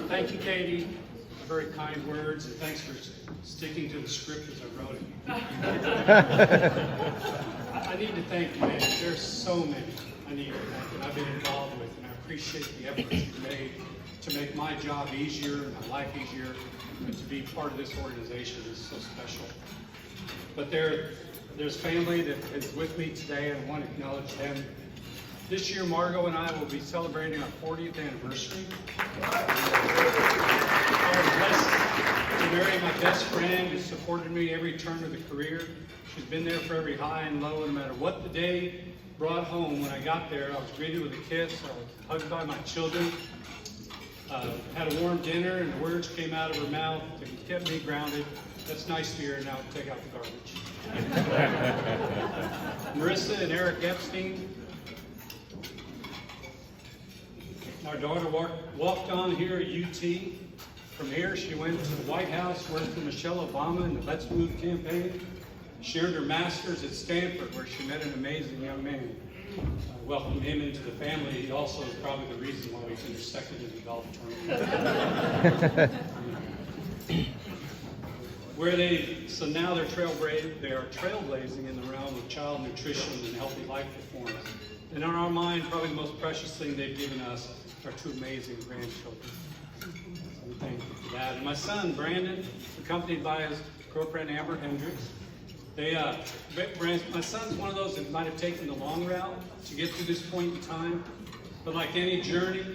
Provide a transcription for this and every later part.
Thank you, Katie. Very kind words, and thanks for sticking to the script as I wrote it. I need to thank you, man. There's so many I need to thank that I've been involved with, and I appreciate the efforts you've made to make my job easier and my life easier, and to be part of this organization is so special. But there's family that is with me today, and I want to acknowledge them. This year, Margot and I will be celebrating our 40th anniversary. I was blessed to marry my best friend who supported me every turn of the career. She's been there for every high and low, no matter what the day brought home. When I got there, I was greeted with a kiss, I was hugged by my children, had a warm dinner, and the words came out of her mouth that kept me grounded. That's nice to hear, now take out the garbage. Marissa and Eric Epstein. Our daughter walked on here at UT. From here, she went to the White House, worked for Michelle Obama in the Let's Move campaign, shared her master's at Stanford, where she met an amazing young man. Welcomed him into the family. He also is probably the reason why we finished second in the golf tournament. So now they are trailblazing in the realm of child nutrition and healthy life performance. And in our mind, probably the most precious thing they've given us are two amazing grandchildren. So we thank you for that. And my son, Brandon, accompanied by his girlfriend, Amber Hendricks. My son's one of those that might have taken the long route to get to this point in time. But like any journey,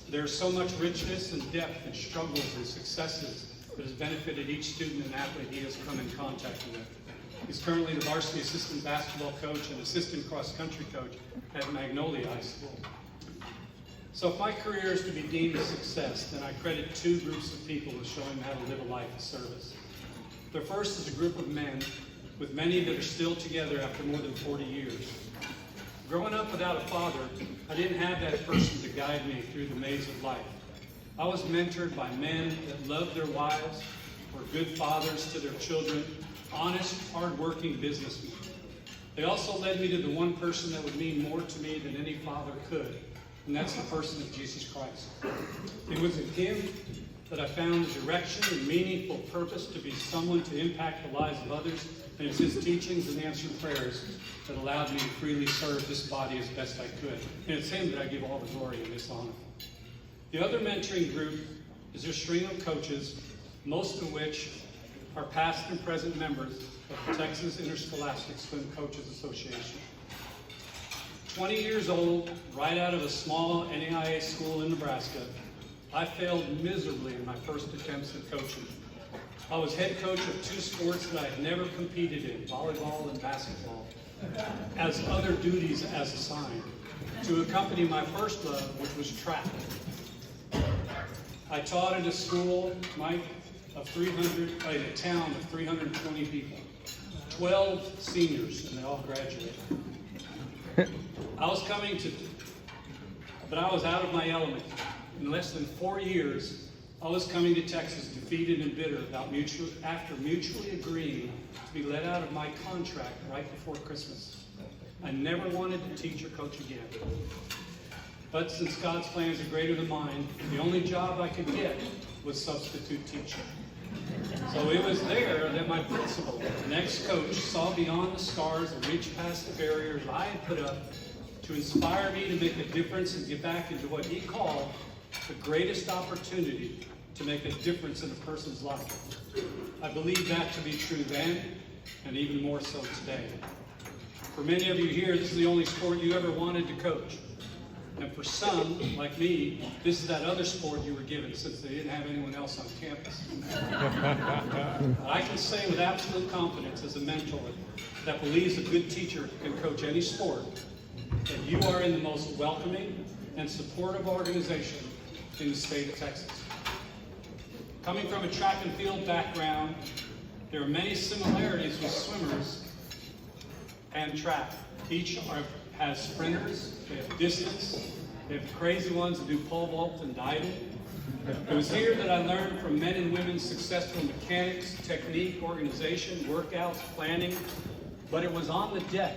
there's so much richness and depth and struggles and successes that has benefited each student and athlete he has come in contact with. He's currently the varsity assistant basketball coach and assistant cross-country coach at Magnolia High School. So if my career is to be deemed a success, then I credit two groups of people with showing how to live a life of service. The first is a group of men, with many that are still together after more than 40 years. Growing up without a father, I didn't have that person to guide me through the maze of life. I was mentored by men that loved their wives, were good fathers to their children, honest, hard-working businessmen. They also led me to the one person that would mean more to me than any father could, and that's the person of Jesus Christ. It was in him that I found the direction and meaningful purpose to be someone to impact the lives of others, and it's his teachings and answered prayers that allowed me to freely serve this body as best I could. And it's him that I give all the glory and this honor. The other mentoring group is a string of coaches, most of which are past and present members of the Texas Interscholastic Swim Coaches Association. 20 years old, right out of a small NAIA school in Nebraska, I failed miserably in my first attempts at coaching. I was head coach of two sports that I had never competed in, volleyball and basketball, as other duties as assigned, to accompany my first love, which was track. I taught in a school, Mike, in a town of 320 people, 12 seniors, and they all graduated. I was out of my element. In less than 4 years, I was coming to Texas defeated and bitter after mutually agreeing to be let out of my contract right before Christmas. I never wanted to teach or coach again. But since God's plans are greater than mine, the only job I could get was substitute teaching. So it was there that my principal, an ex-coach, saw beyond the scars and reached past the barriers I had put up to inspire me to make a difference and get back into what he called the greatest opportunity to make a difference in a person's life. I believe that to be true then, and even more so today. For many of you here, this is the only sport you ever wanted to coach. And for some, like me, this is that other sport you were given since they didn't have anyone else on campus. I can say with absolute confidence as a mentor that believes a good teacher can coach any sport, that you are in the most welcoming and supportive organization in the state of Texas. Coming from a track and field background, there are many similarities with swimmers and track. Each has sprinters, they have distance, they have the crazy ones that do pole vault and diving. It was here that I learned from men and women successful mechanics, technique, organization, workouts, planning, but it was on the deck,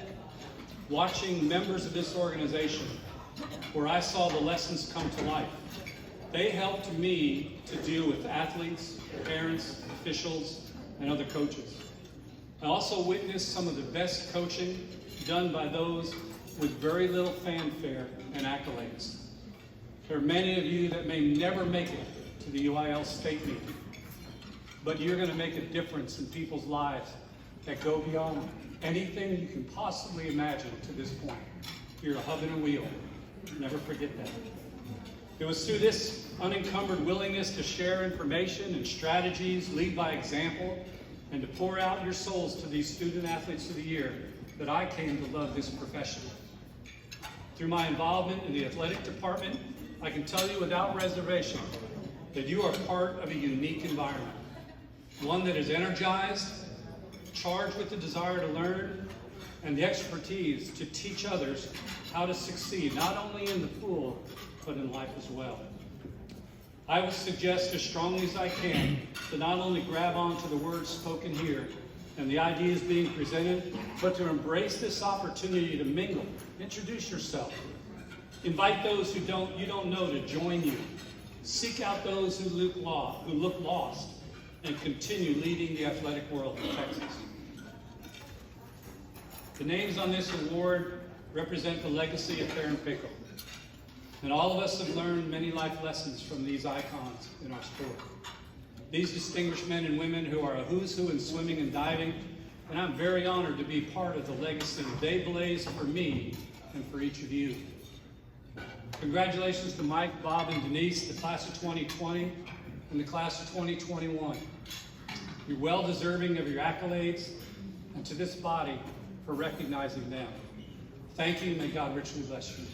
watching members of this organization, where I saw the lessons come to life. They helped me to deal with athletes, parents, officials, and other coaches. I also witnessed some of the best coaching done by those with very little fanfare and accolades. There are many of you that may never make it to the UIL state meeting, but you're going to make a difference in people's lives that go beyond anything you can possibly imagine to this point. You're a hub and a wheel. Never forget that. It was through this unencumbered willingness to share information and strategies, lead by example, and to pour out your souls to these student athletes of the year that I came to love this profession. Through my involvement in the athletic department, I can tell you without reservation that you are part of a unique environment, one that is energized, charged with the desire to learn, and the expertise to teach others how to succeed, not only in the pool, but in life as well. I would suggest as strongly as I can to not only grab onto the words spoken here and the ideas being presented, but to embrace this opportunity to mingle, introduce yourself, invite those who you don't know to join you, seek out those who look lost, and continue leading the athletic world in Texas. The names on this award represent the legacy of Theron Pickle. And all of us have learned many life lessons from these icons in our sport. These distinguished men and women who are a who's who in swimming and diving, and I'm very honored to be part of the legacy they blazed for me and for each of you. Congratulations to Mike, Bob, and Denise, the class of 2020 and the class of 2021. You're well deserving of your accolades, and to this body for recognizing them. Thank you, and may God richly bless you.